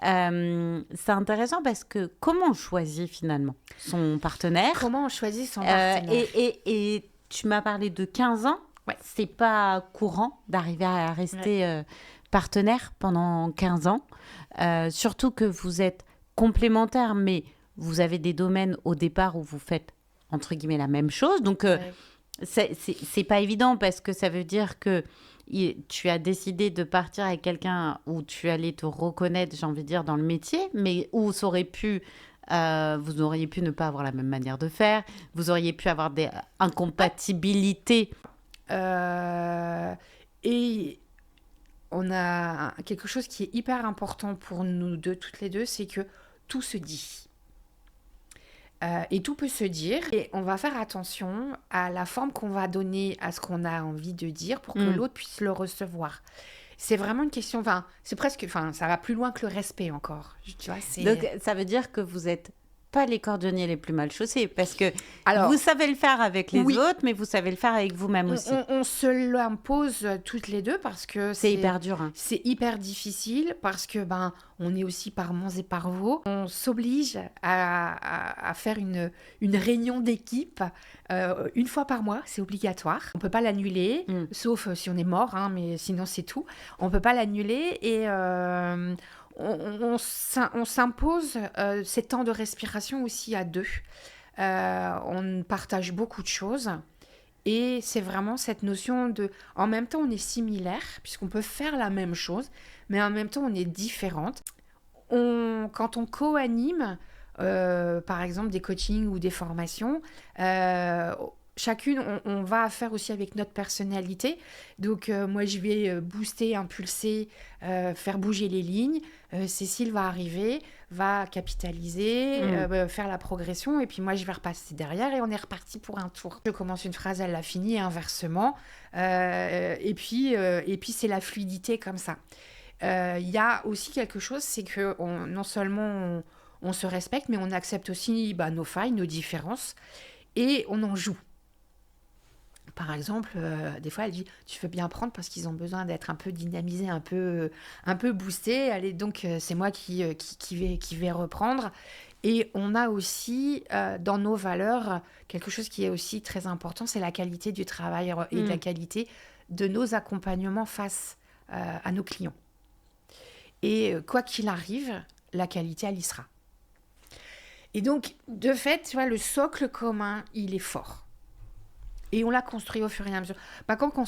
C'est intéressant parce que comment on choisit finalement son partenaire? Comment on choisit son Euh, partenaire? et tu m'as parlé de 15 ans. Ouais, C'est pas courant d'arriver à ouais, rester partenaire pendant 15 ans. Surtout que vous êtes complémentaires, mais vous avez des domaines au départ où vous faites entre guillemets la même chose. Donc, ouais. c'est pas évident parce que ça veut dire que tu as décidé de partir avec quelqu'un où tu allais te reconnaître, j'ai envie de dire, dans le métier, mais où ça aurait pu, vous auriez pu ne pas avoir la même manière de faire, vous auriez pu avoir des incompatibilités. Euh, et on a quelque chose qui est hyper important pour nous deux, toutes les deux, c'est que tout se dit. Et tout peut se dire. Et on va faire attention à la forme qu'on va donner à ce qu'on a envie de dire pour que Mm. l'autre puisse le recevoir. C'est vraiment une question, enfin, c'est presque, enfin, ça va plus loin que le respect encore. Tu vois, Donc, c'est... ça veut dire que vous êtes pas les cordonniers les plus mal chaussés parce que vous Alors, savez le faire avec les oui, autres, mais vous savez le faire avec vous-même aussi. on se l'impose toutes les deux parce que C'est hyper dur, hein. c'est hyper difficile, parce que ben, on est aussi parements et parvaux. On s'oblige à faire une réunion d'équipe une fois par mois, c'est obligatoire. On peut pas l'annuler, Mm. sauf si on est mort, hein, mais sinon c'est tout. On peut pas l'annuler et on s'impose ces temps de respiration aussi à deux. On partage beaucoup de choses. Et c'est vraiment cette notion de... En même temps, on est similaires, puisqu'on peut faire la même chose, mais en même temps, on est différentes. Quand on co-anime, par exemple, des coachings ou des formations, chacune, on va faire aussi avec notre personnalité. Donc, moi, je vais booster, impulser, faire bouger les lignes. Cécile va arriver, va capitaliser, Mm. faire la progression, et puis moi, je vais repasser derrière et on est reparti pour un tour. Je commence une phrase, elle la finit, et inversement. Et puis, c'est la fluidité comme ça. Il y a aussi quelque chose, c'est que non seulement on se respecte, mais on accepte aussi nos failles, nos différences, et on en joue. Par exemple, des fois, elle dit tu veux bien prendre parce qu'ils ont besoin d'être un peu dynamisés, un peu boostés. Allez, donc c'est moi qui vais reprendre. Et on a aussi dans nos valeurs quelque chose qui est aussi très important, c'est la qualité du travail et la Mm. qualité de nos accompagnements face à nos clients. Et quoi qu'il arrive, la qualité, elle y sera. Et donc, de fait, tu vois, le socle commun, il est fort. Et on l'a construit au fur et à mesure. Quand on